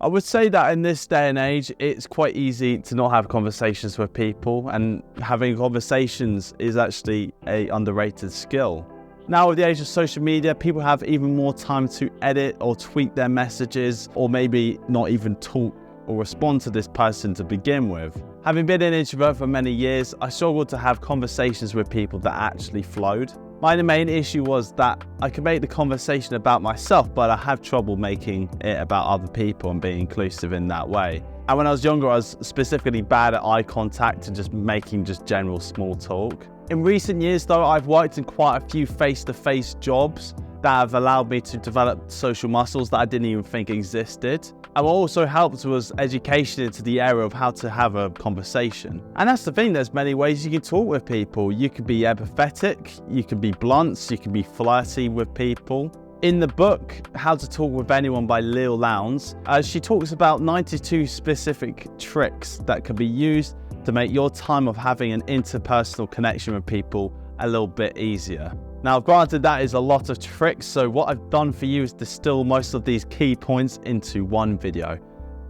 I would say that in this day and age, it's quite easy to not have conversations with people, and having conversations is actually an underrated skill. Now, with the age of social media, people have even more time to edit or tweak their messages, or maybe not even talk or respond to this person to begin with. Having been an introvert for many years, I struggled to have conversations with people that actually flowed. My main issue was that I could make the conversation about myself, but I have trouble making it about other people and being inclusive in that way. And when I was younger, I was specifically bad at eye contact and just making general small talk. In recent years though, I've worked in quite a few face-to-face jobs that have allowed me to develop social muscles that I didn't even think existed. And what also helped was education into the area of how to have a conversation. And that's the thing, there's many ways you can talk with people. You can be empathetic, you can be blunt, you can be flirty with people. In the book, How to Talk with Anyone by Lil Lowndes, she talks about 92 specific tricks that can be used to make your time of having an interpersonal connection with people a little bit easier. Now, granted, that is a lot of tricks, so what I've done for you is distill most of these key points into one video.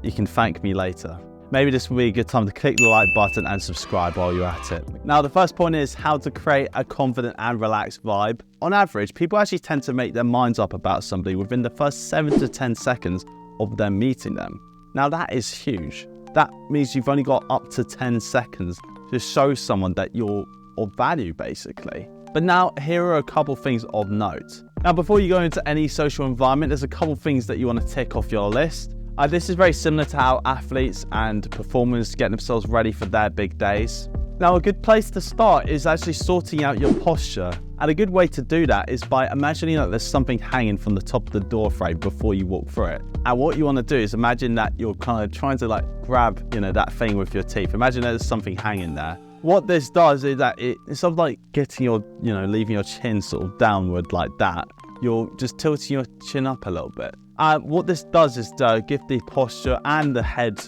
You can thank me later. Maybe this will be a good time to click the like button and subscribe while you're at it. Now, the first point is how to create a confident and relaxed vibe. On average, people actually tend to make their minds up about somebody within the first 7 to 10 seconds of them meeting them. Now, that is huge. That means you've only got up to 10 seconds to show someone that you're of value, basically. But now, here are a couple things of note. Now, before you go into any social environment, there's a couple things that you want to tick off your list. This is very similar to how athletes and performers get themselves ready for their big days. Now, a good place to start is actually sorting out your posture. And a good way to do that is by imagining that there's something hanging from the top of the door frame before you walk through it. And what you want to do is imagine that you're kind of trying to grab, that thing with your teeth. Imagine there's something hanging there. What this does is that instead of getting your, leaving your chin sort of downward like that, you're just tilting your chin up a little bit. What this does is give the posture and the head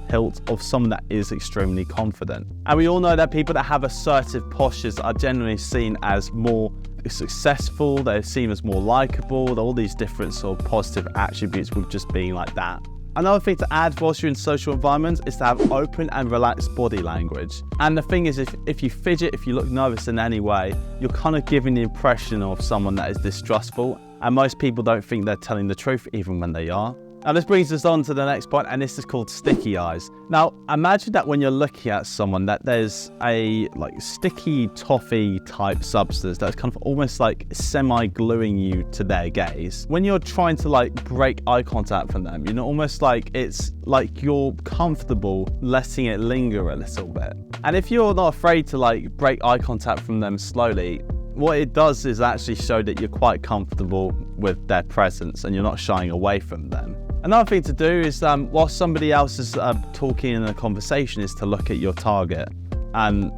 tilt of someone that is extremely confident. And we all know that people that have assertive postures are generally seen as more successful, they're seen as more likable, all these different sort of positive attributes with just being like that. Another thing to add whilst you're in social environments is to have open and relaxed body language. And the thing is, if you fidget, if you look nervous in any way, you're kind of giving the impression of someone that is distrustful. And most people don't think they're telling the truth even when they are. Now, this brings us on to the next point, and this is called sticky eyes. Now, imagine that when you're looking at someone that there's a sticky toffee type substance that's kind of almost semi-gluing you to their gaze. When you're trying to break eye contact from them, almost it's like you're comfortable letting it linger a little bit. And if you're not afraid to break eye contact from them slowly, what it does is actually show that you're quite comfortable with their presence and you're not shying away from them. Another thing to do is, while somebody else is talking in a conversation, is to look at your target. And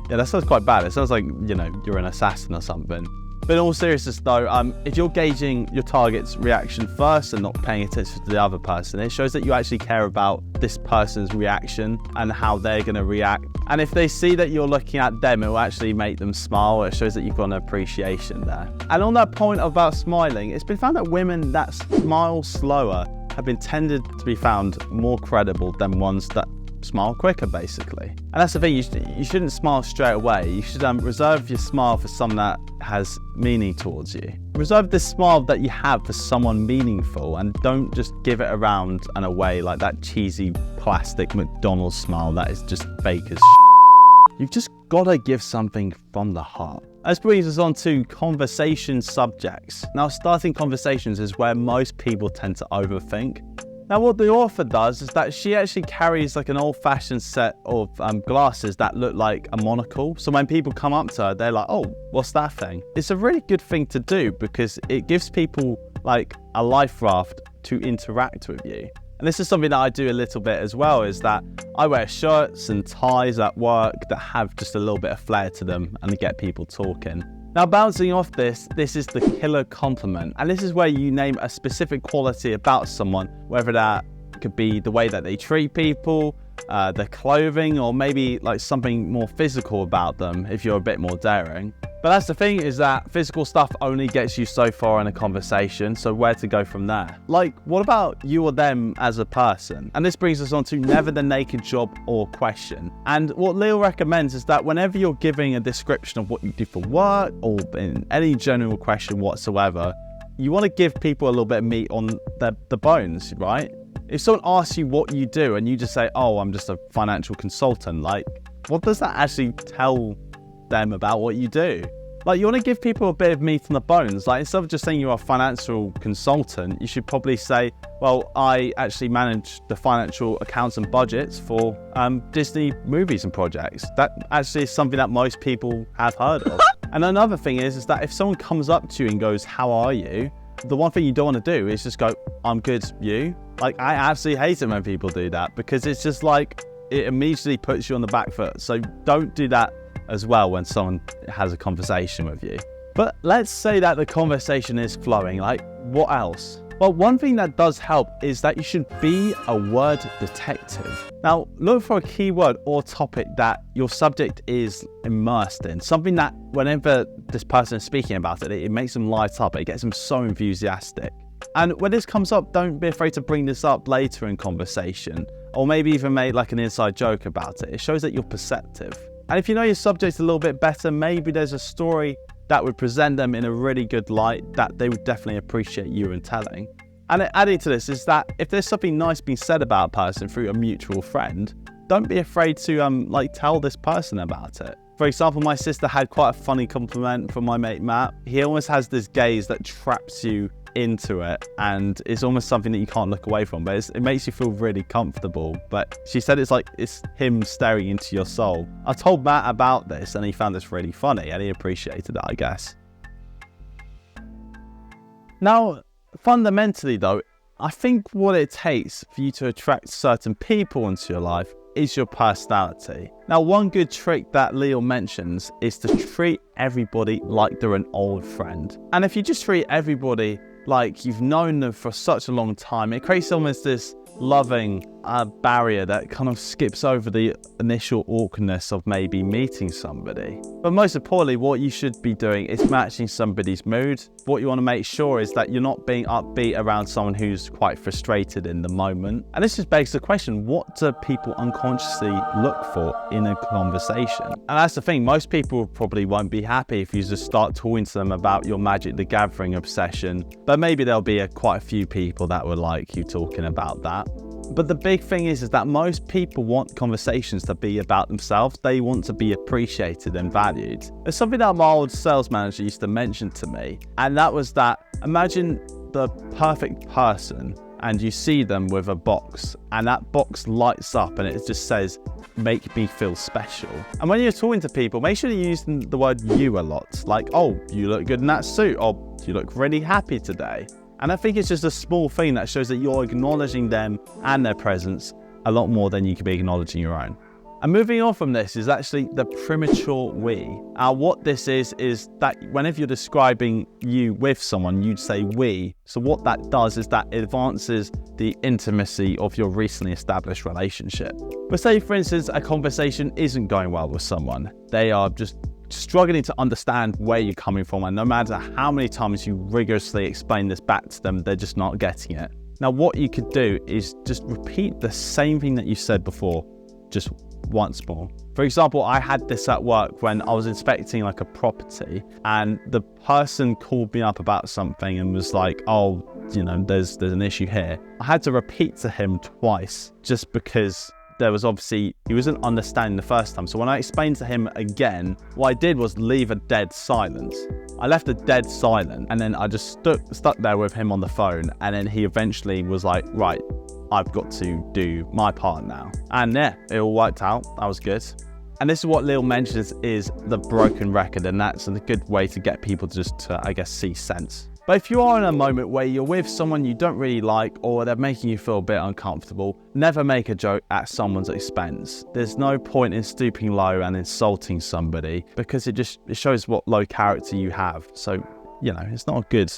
yeah, that sounds quite bad. It sounds like, you're an assassin or something. But in all seriousness though, if you're gauging your target's reaction first and not paying attention to the other person, it shows that you actually care about this person's reaction and how they're going to react. And if they see that you're looking at them, it will actually make them smile. It shows that you've got an appreciation there. And on that point about smiling, it's been found that women that smile slower have been tended to be found more credible than ones that smile quicker, basically. And that's the thing, you shouldn't smile straight away. You should reserve your smile for someone that has meaning towards you. Reserve this smile that you have for someone meaningful, and don't just give it around and away like that cheesy plastic McDonald's smile that is just fake as shit. You've just gotta give something from the heart. This brings us on to conversation subjects. Now, starting conversations is where most people tend to overthink. Now, what the author does is that she actually carries an old-fashioned set of glasses that look like a monocle. So when people come up to her, they're like, oh, what's that thing? It's a really good thing to do because it gives people a life raft to interact with you. And this is something that I do a little bit as well, is that I wear shirts and ties at work that have just a little bit of flair to them and get people talking. Now, bouncing off this is the killer compliment. And this is where you name a specific quality about someone, whether that could be the way that they treat people, their clothing, or maybe something more physical about them if you're a bit more daring. But that's the thing, is that physical stuff only gets you so far in a conversation, so where to go from there? Like, what about you or them as a person? And this brings us on to never the naked job or question. And what Leo recommends is that whenever you're giving a description of what you do for work or in any general question whatsoever, you want to give people a little bit of meat on the bones, right? If someone asks you what you do and you just say, oh, I'm just a financial consultant, like, what does that actually tell them about what you do? Like, you want to give people a bit of meat on the bones. Like, instead of just saying you're a financial consultant, you should probably say, well, I actually manage the financial accounts and budgets for Disney movies and projects. That actually is something that most people have heard of. And another thing is that if someone comes up to you and goes, how are you? The one thing you don't want to do is just go, I'm good, you? Like, I absolutely hate it when people do that, because it's just like, it immediately puts you on the back foot. So don't do that as well when someone has a conversation with you. But let's say that the conversation is flowing, like, what else? Well, one thing that does help is that you should be a word detective. Now, look for a keyword or topic that your subject is immersed in, something that whenever this person is speaking about it, it makes them light up, it gets them so enthusiastic. And when this comes up, don't be afraid to bring this up later in conversation, or maybe even make like an inside joke about it. It shows that you're perceptive. And if you know your subject a little bit better, maybe there's a story that would present them in a really good light that they would definitely appreciate you in telling. And adding to this is that if there's something nice being said about a person through a mutual friend, don't be afraid to tell this person about it. For example, my sister had quite a funny compliment from my mate Matt. He almost has this gaze that traps you into it, and it's almost something that you can't look away from, but it makes you feel really comfortable. But she said it's like it's him staring into your soul. I told Matt about this and he found this really funny and he appreciated it, I guess. Now, fundamentally though, I think what it takes for you to attract certain people into your life is your personality. Now, one good trick that Leo mentions is to treat everybody like they're an old friend. And if you just treat everybody like you've known them for such a long time, it creates almost this loving barrier that kind of skips over the initial awkwardness of maybe meeting somebody. But most importantly, what you should be doing is matching somebody's mood. What you want to make sure is that you're not being upbeat around someone who's quite frustrated in the moment. And this just begs the question, what do people unconsciously look for in a conversation? And that's the thing, most people probably won't be happy if you just start talking to them about your Magic the Gathering obsession, but maybe there'll be quite a few people that would like you talking about that. But the big thing is that most people want conversations to be about themselves. They want to be appreciated and valued. There's something that my old sales manager used to mention to me, and that was that imagine the perfect person and you see them with a box, and that box lights up and it just says, make me feel special. And when you're talking to people, make sure you're using the word you a lot. Like, oh, you look good in that suit, or you look really happy today. And I think it's just a small thing that shows that you're acknowledging them and their presence a lot more than you could be acknowledging your own. And moving on from this is actually the premature we. What this is that whenever you're describing you with someone, you'd say we. So what that does is that it advances the intimacy of your recently established relationship. But say, for instance, a conversation isn't going well with someone. They are just struggling to understand where you're coming from, and no matter how many times you rigorously explain this back to them, they're just not getting it. Now, what you could do is just repeat the same thing that you said before, just once more. For example, I had this at work when I was inspecting like a property, and the person called me up about something and was like, oh, you know, there's an issue here. I had to repeat to him twice just because there was obviously, he wasn't understanding the first time. So when I explained to him again, what I did was leave a dead silence. I left a dead silent, and then I just stuck there with him on the phone, and then he eventually was like, right, I've got to do my part now. And yeah, it all worked out. That was good. And this is what Lil mentions is the broken record, and that's a good way to get people to I guess, see sense. But if you are in a moment where you're with someone you don't really like, or they're making you feel a bit uncomfortable, never make a joke at someone's expense. There's no point in stooping low and insulting somebody, because it shows what low character you have. So, you know, it's not a good,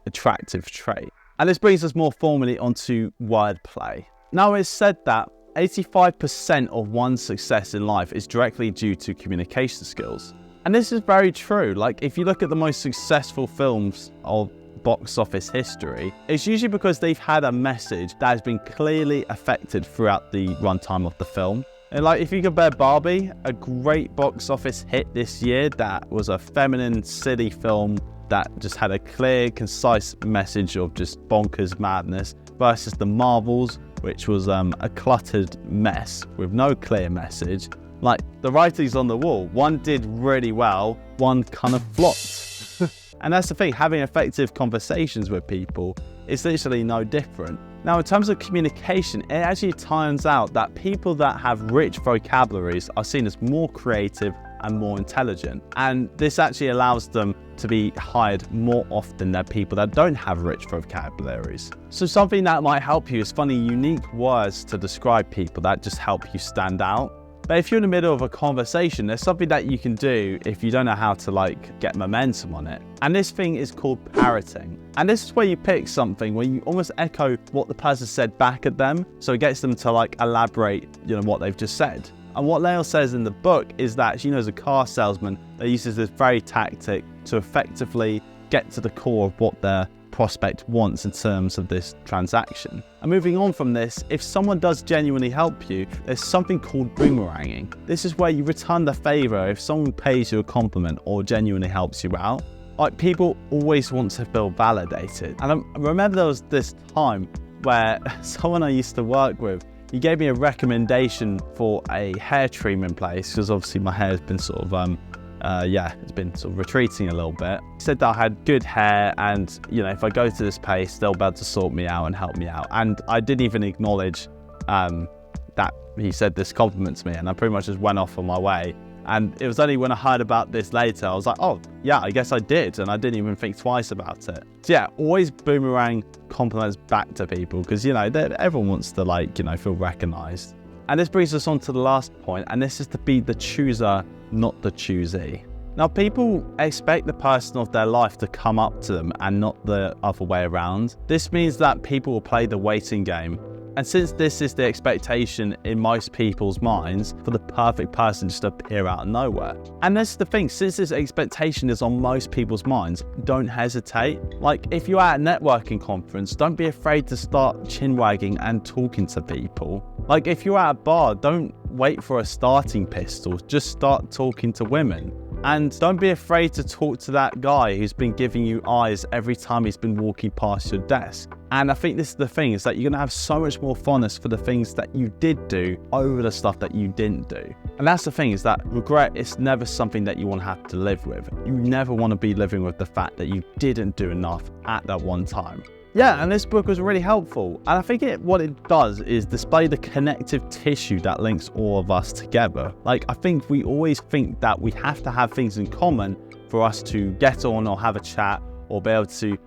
attractive trait. And this brings us more formally onto wordplay. Now, it's said that 85% of one's success in life is directly due to communication skills. And this is very true. Like, if you look at the most successful films of box office history, it's usually because they've had a message that has been clearly affected throughout the runtime of the film. And like, if you compare Barbie, a great box office hit this year that was a feminine, silly film that just had a clear, concise message of just bonkers madness, versus the Marvels, which was a cluttered mess with no clear message. Like, the writing's on the wall. One did really well, one kind of flopped. And that's the thing, having effective conversations with people is literally no different. Now, in terms of communication, it actually turns out that people that have rich vocabularies are seen as more creative and more intelligent. And this actually allows them to be hired more often than people that don't have rich vocabularies. So something that might help you is finding unique words to describe people that just help you stand out. But if you're in the middle of a conversation, there's something that you can do if you don't know how to like get momentum on it. And this thing is called parroting. And this is where you pick something where you almost echo what the person said back at them. So it gets them to like elaborate, what they've just said. And what Lael says in the book is that she knows a car salesman that uses this very tactic to effectively get to the core of what their prospect wants in terms of this transaction. And moving on from this, if someone does genuinely help you, there's something called boomeranging. This is where you return the favor if someone pays you a compliment or genuinely helps you out. Like, people always want to feel validated. And I remember there was this time where someone I used to work with, he gave me a recommendation for a hair treatment place, because obviously my hair has been sort of it's been sort of retreating a little bit. He said that I had good hair and, if I go to this place, they'll be able to sort me out and help me out. And I didn't even acknowledge that he said this compliment to me, and I pretty much just went off on my way. And it was only when I heard about this later, I was like, oh, yeah, I guess I did. And I didn't even think twice about it. So yeah, always boomerang compliments back to people because, everyone wants to feel recognized. And this brings us on to the last point, and this is to be the chooser, not the choosee. Now, people expect the person of their life to come up to them and not the other way around. This means that people will play the waiting game. And since this is the expectation in most people's minds for the perfect person just to appear out of nowhere. And that's the thing, since this expectation is on most people's minds, don't hesitate. Like, if you're at a networking conference, don't be afraid to start chin wagging and talking to people. Like, if you're at a bar, don't wait for a starting pistol, just start talking to women. And don't be afraid to talk to that guy who's been giving you eyes every time he's been walking past your desk. And I think this is the thing, is that you're gonna have so much more fondness for the things that you did do over the stuff that you didn't do. And that's the thing, is that regret is never something that you want to have to live with. You never want to be living with the fact that you didn't do enough at that one time. Yeah, and this book was really helpful. And I think what it does is display the connective tissue that links all of us together. Like, I think we always think that we have to have things in common for us to get on or have a chat or be able to,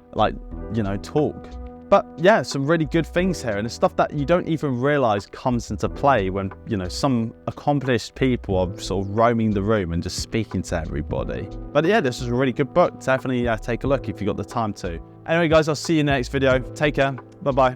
talk. But yeah, some really good things here, and it's stuff that you don't even realize comes into play when, some accomplished people are sort of roaming the room and just speaking to everybody. But yeah, this is a really good book. Definitely take a look if you got the time to. Anyway, guys, I'll see you in the next video. Take care. Bye-bye.